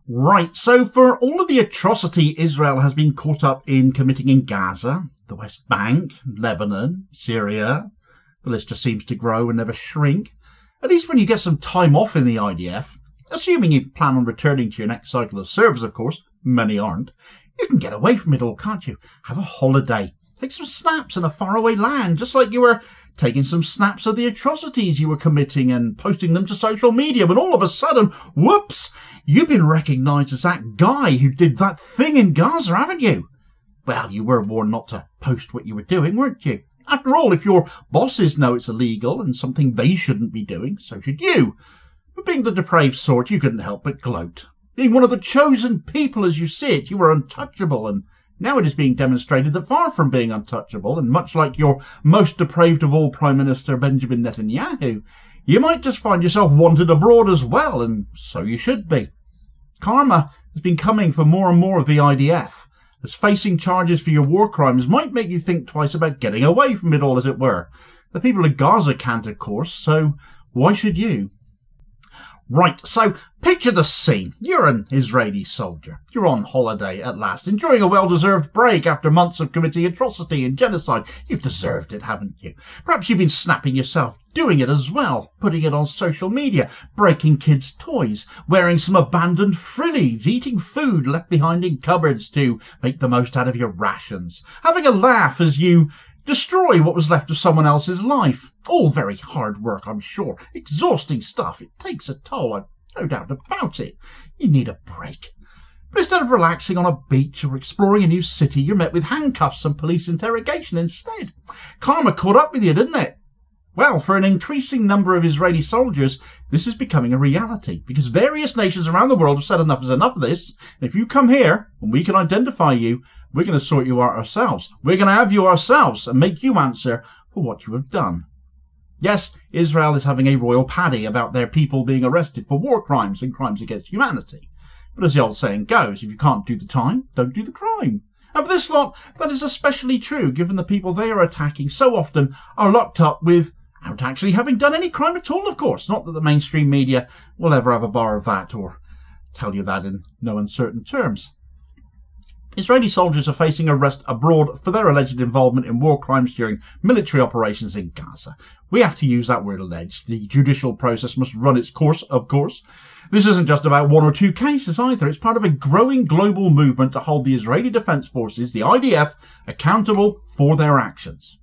Right, so for all of the atrocity Israel has been caught up in committing in Gaza, the West Bank, Lebanon, Syria, the list just seems to grow and never shrink. At least when you get some time off in the IDF, assuming you plan on returning to your next cycle of service, of course, many aren't, you can get away from it all, can't you? Have a holiday. Take some snaps in a faraway land, just like you were taking some snaps of the atrocities you were committing and posting them to social media, when all of a sudden, whoops, you've been recognised as that guy who did that thing in Gaza, haven't you? Well, you were warned not to post what you were doing, weren't you? After all, if your bosses know it's illegal and something they shouldn't be doing, so should you. But being the depraved sort, you couldn't help but gloat. Being one of the chosen people as you see it, you were untouchable, and now it is being demonstrated that far from being untouchable, and much like your most depraved of all Prime Minister Benjamin Netanyahu, you might just find yourself wanted abroad as well, and so you should be. Karma has been coming for more and more of the IDF, as facing charges for your war crimes might make you think twice about getting away from it all, as it were. The people of Gaza can't, of course, so why should you? Right, so picture the scene. You're an Israeli soldier. You're on holiday at last, enjoying a well-deserved break after months of committing atrocity and genocide. You've deserved it, haven't you? Perhaps you've been snapping yourself, doing it as well, putting it on social media, breaking kids' toys, wearing some abandoned frillies, eating food left behind in cupboards to make the most out of your rations, having a laugh as you destroy what was left of someone else's life. All very hard work, I'm sure. Exhausting stuff. It takes a toll, I've no doubt about it. You need a break. But instead of relaxing on a beach or exploring a new city, you're met with handcuffs and police interrogation instead. Karma caught up with you, didn't it? Well, for an increasing number of Israeli soldiers, this is becoming a reality, because various nations around the world have said enough is enough of this. And if you come here, and we can identify you, we're going to sort you out ourselves. We're going to have you ourselves and make you answer for what you have done. Yes, Israel is having a royal paddy about their people being arrested for war crimes and crimes against humanity. But as the old saying goes, if you can't do the time, don't do the crime. And for this lot, that is especially true, given the people they are attacking so often are locked up without actually having done any crime at all, of course. Not that the mainstream media will ever have a bar of that or tell you that in no uncertain terms. Israeli soldiers are facing arrest abroad for their alleged involvement in war crimes during military operations in Gaza. We have to use that word alleged. The judicial process must run its course, of course. This isn't just about one or two cases either. It's part of a growing global movement to hold the Israeli Defense Forces, the IDF, accountable for their actions.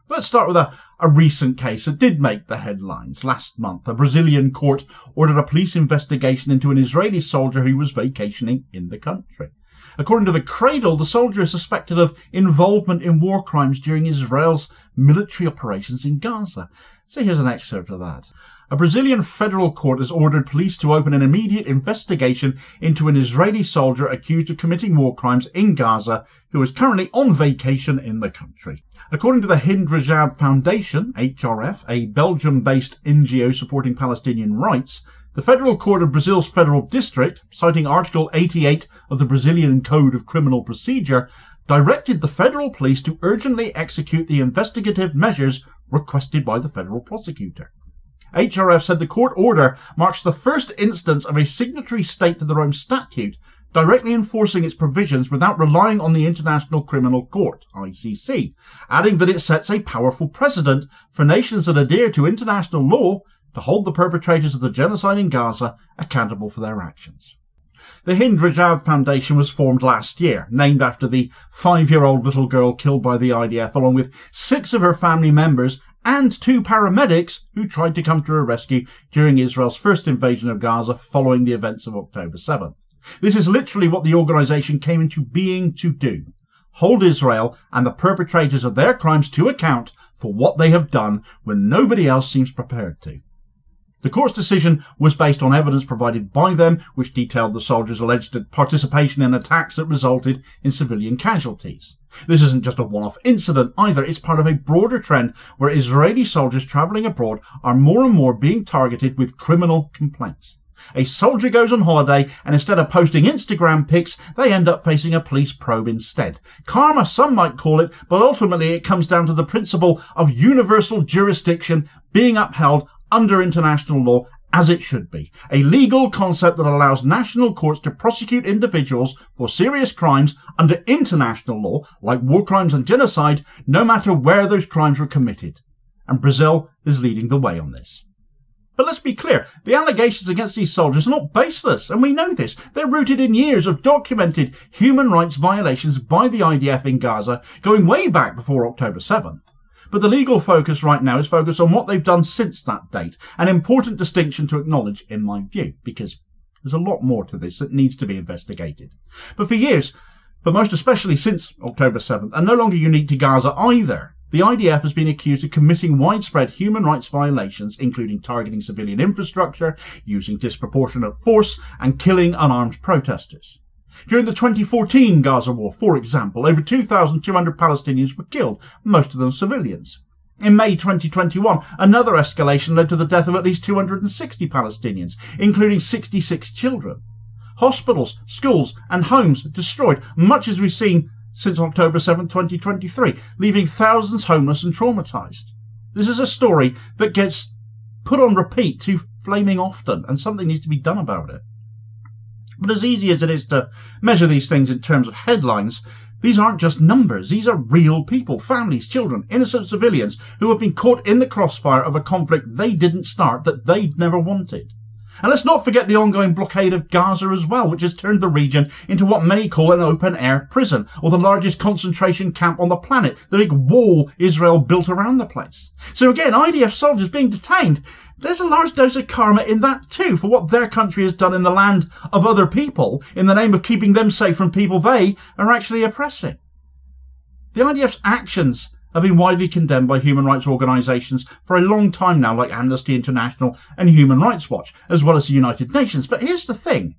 Let's start with a recent case that did make the headlines. Last month, a Brazilian court ordered a police investigation into an Israeli soldier who was vacationing in the country. According to the Cradle, the soldier is suspected of involvement in war crimes during Israel's military operations in Gaza. So here's an excerpt of that. A Brazilian federal court has ordered police to open an immediate investigation into an Israeli soldier accused of committing war crimes in Gaza, who is currently on vacation in the country. According to the Hind Rajab Foundation, HRF, a Belgium-based NGO supporting Palestinian rights, the Federal Court of Brazil's Federal District, citing Article 88 of the Brazilian Code of Criminal Procedure, directed the federal police to urgently execute the investigative measures requested by the federal prosecutor. HRF said the court order marks the first instance of a signatory state to the Rome Statute directly enforcing its provisions without relying on the International Criminal Court, ICC, adding that it sets a powerful precedent for nations that adhere to international law to hold the perpetrators of the genocide in Gaza accountable for their actions. The Hind Rajab Foundation was formed last year, named after the 5-year-old little girl killed by the IDF, along with 6 of her family members and 2 paramedics who tried to come to her rescue during Israel's first invasion of Gaza following the events of October 7th. This is literally what the organisation came into being to do: hold Israel and the perpetrators of their crimes to account for what they have done when nobody else seems prepared to. The court's decision was based on evidence provided by them, which detailed the soldiers' alleged participation in attacks that resulted in civilian casualties. This isn't just a one-off incident either. It's part of a broader trend where Israeli soldiers travelling abroad are more and more being targeted with criminal complaints. A soldier goes on holiday, and instead of posting Instagram pics, they end up facing a police probe instead. Karma, some might call it, but ultimately it comes down to the principle of universal jurisdiction being upheld under international law as it should be, a legal concept that allows national courts to prosecute individuals for serious crimes under international law, like war crimes and genocide, no matter where those crimes were committed. And Brazil is leading the way on this. But let's be clear, the allegations against these soldiers are not baseless, and we know this. They're rooted in years of documented human rights violations by the IDF in Gaza, going way back before October 7th. But the legal focus right now is focused on what they've done since that date, an important distinction to acknowledge in my view, because there's a lot more to this that needs to be investigated. But for years, but most especially since October 7th, and no longer unique to Gaza either, the IDF has been accused of committing widespread human rights violations, including targeting civilian infrastructure, using disproportionate force, and killing unarmed protesters. During the 2014 Gaza war, for example, over 2,200 Palestinians were killed, most of them civilians. In May 2021, another escalation led to the death of at least 260 Palestinians, including 66 children. Hospitals, schools and homes destroyed, much as we've seen since October 7, 2023, leaving thousands homeless and traumatised. This is a story that gets put on repeat too flaming often, and something needs to be done about it. But as easy as it is to measure these things in terms of headlines, these aren't just numbers. These are real people, families, children, innocent civilians who have been caught in the crossfire of a conflict they didn't start, that they'd never wanted. And let's not forget the ongoing blockade of Gaza as well, which has turned the region into what many call an open-air prison, or the largest concentration camp on the planet, the big wall Israel built around the place. So again, IDF soldiers being detained, there's a large dose of karma in that too, for what their country has done in the land of other people, in the name of keeping them safe from people they are actually oppressing. The IDF's actions have been widely condemned by human rights organisations for a long time now, like Amnesty International and Human Rights Watch, as well as the United Nations. But here's the thing.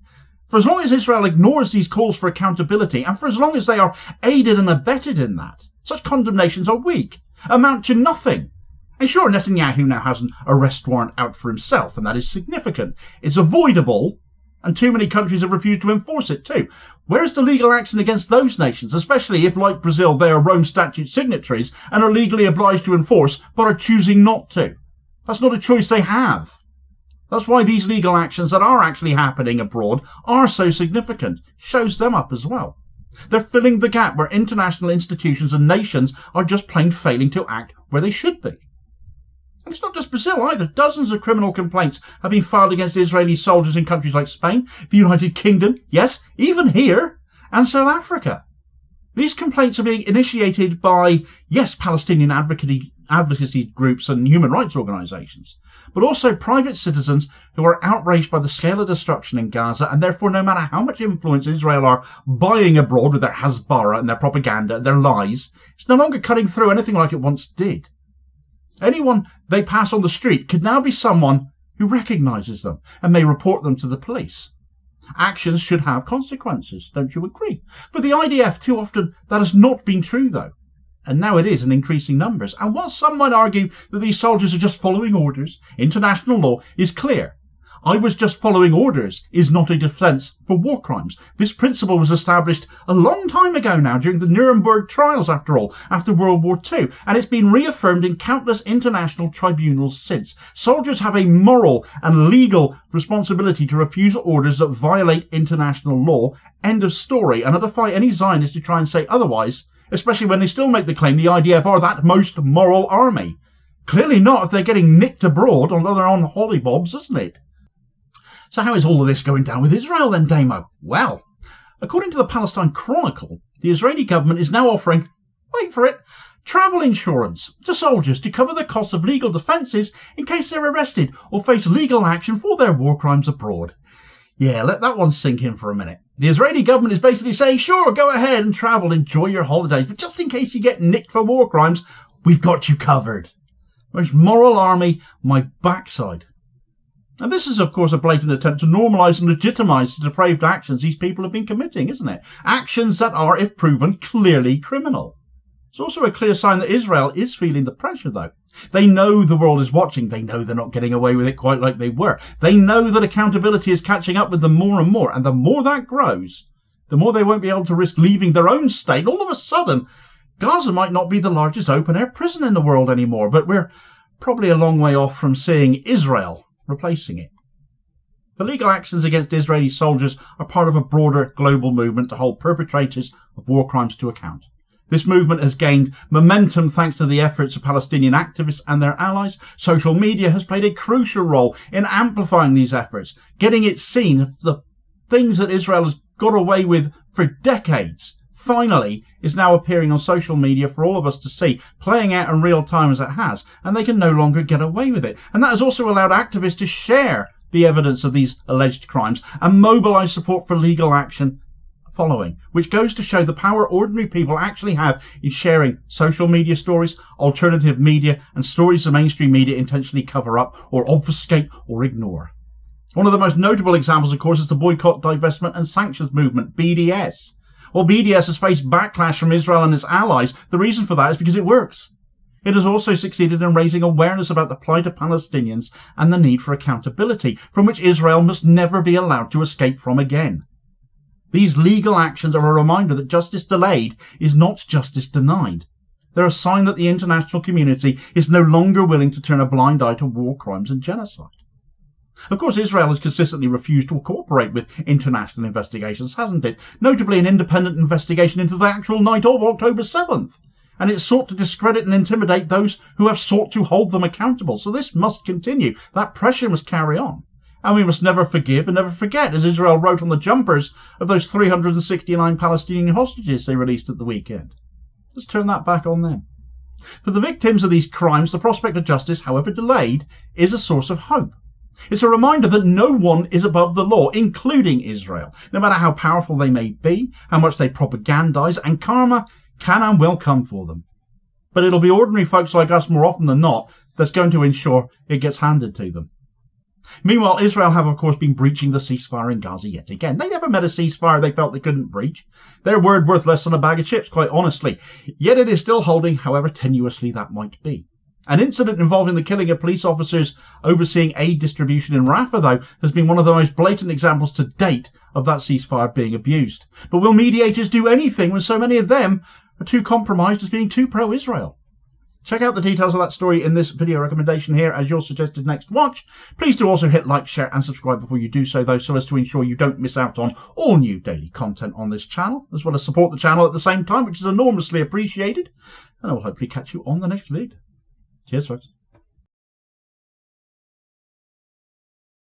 For as long as Israel ignores these calls for accountability, and for as long as they are aided and abetted in that, such condemnations are weak, amount to nothing. And sure, Netanyahu now has an arrest warrant out for himself, and that is significant. It's avoidable, and too many countries have refused to enforce it too. Where's the legal action against those nations, especially if, like Brazil, they are Rome Statute signatories and are legally obliged to enforce, but are choosing not to? That's not a choice they have. That's why these legal actions that are actually happening abroad are so significant. Shows them up as well. They're filling the gap where international institutions and nations are just plain failing to act where they should be. And it's not just Brazil either. Dozens of criminal complaints have been filed against Israeli soldiers in countries like Spain, the United Kingdom, yes, even here, and South Africa. These complaints are being initiated by, yes, Palestinian advocacy groups and human rights organisations, but also private citizens who are outraged by the scale of destruction in Gaza, and therefore no matter how much influence Israel are buying abroad with their Hasbara and their propaganda and their lies, it's no longer cutting through anything like it once did. Anyone they pass on the street could now be someone who recognises them and may report them to the police. Actions should have consequences, don't you agree? For the IDF, too often that has not been true though, and now it is in increasing numbers. And while some might argue that these soldiers are just following orders, international law is clear. I was just following orders is not a defence for war crimes. This principle was established a long time ago now, during the Nuremberg trials after all, after World War II, and it's been reaffirmed in countless international tribunals since. Soldiers have a moral and legal responsibility to refuse orders that violate international law. End of story. And I defy any Zionist to try and say otherwise, especially when they still make the claim the IDF are that most moral army. Clearly not if they're getting nicked abroad, although they're on hollybobs, isn't it? So how is all of this going down with Israel then, Damo? Well, according to the Palestine Chronicle, the Israeli government is now offering, wait for it, travel insurance to soldiers to cover the costs of legal defences in case they're arrested or face legal action for their war crimes abroad. Yeah, let that one sink in for a minute. The Israeli government is basically saying, sure, go ahead and travel, enjoy your holidays, but just in case you get nicked for war crimes, we've got you covered. Most moral army, my backside. And this is, of course, a blatant attempt to normalise and legitimise the depraved actions these people have been committing, isn't it? Actions that are, if proven, clearly criminal. It's also a clear sign that Israel is feeling the pressure, though. They know the world is watching. They know they're not getting away with it quite like they were. They know that accountability is catching up with them more and more. And the more that grows, the more they won't be able to risk leaving their own state. All of a sudden, Gaza might not be the largest open-air prison in the world anymore, but we're probably a long way off from seeing Israel replacing it. The legal actions against Israeli soldiers are part of a broader global movement to hold perpetrators of war crimes to account. This movement has gained momentum thanks to the efforts of Palestinian activists and their allies. Social media has played a crucial role in amplifying these efforts, getting it seen. The things that Israel has got away with for decades finally is now appearing on social media for all of us to see, playing out in real time as it has, and they can no longer get away with it. And that has also allowed activists to share the evidence of these alleged crimes and mobilize support for legal action following, which goes to show the power ordinary people actually have in sharing social media stories, alternative media, and stories the mainstream media intentionally cover up or obfuscate or ignore. One of the most notable examples, of course, is the Boycott, Divestment and Sanctions Movement, BDS. Well, BDS has faced backlash from Israel and its allies. The reason for that is because it works. It has also succeeded in raising awareness about the plight of Palestinians and the need for accountability, from which Israel must never be allowed to escape from again. These legal actions are a reminder that justice delayed is not justice denied. They're a sign that the international community is no longer willing to turn a blind eye to war crimes and genocide. Of course, Israel has consistently refused to cooperate with international investigations, hasn't it? Notably an independent investigation into the actual night of October 7th. And it sought to discredit and intimidate those who have sought to hold them accountable. So this must continue. That pressure must carry on. And we must never forgive and never forget, as Israel wrote on the jumpers of those 369 Palestinian hostages they released at the weekend. Let's turn that back on them. For the victims of these crimes, the prospect of justice, however delayed, is a source of hope. It's a reminder that no one is above the law, including Israel, no matter how powerful they may be, how much they propagandize, and karma can and will come for them. But it'll be ordinary folks like us more often than not that's going to ensure it gets handed to them. Meanwhile, Israel have, of course, been breaching the ceasefire in Gaza yet again. They never met a ceasefire they felt they couldn't breach. Their word worth less than a bag of chips, quite honestly. Yet it is still holding, however tenuously that might be. An incident involving the killing of police officers overseeing aid distribution in Rafah, though, has been one of the most blatant examples to date of that ceasefire being abused. But will mediators do anything when so many of them are too compromised as being too pro-Israel? Check out the details of that story in this video recommendation here as your suggested next watch. Please do also hit like, share and subscribe before you do so, though, so as to ensure you don't miss out on all new daily content on this channel, as well as support the channel at the same time, which is enormously appreciated. And I will hopefully catch you on the next vid. Cheers, folks.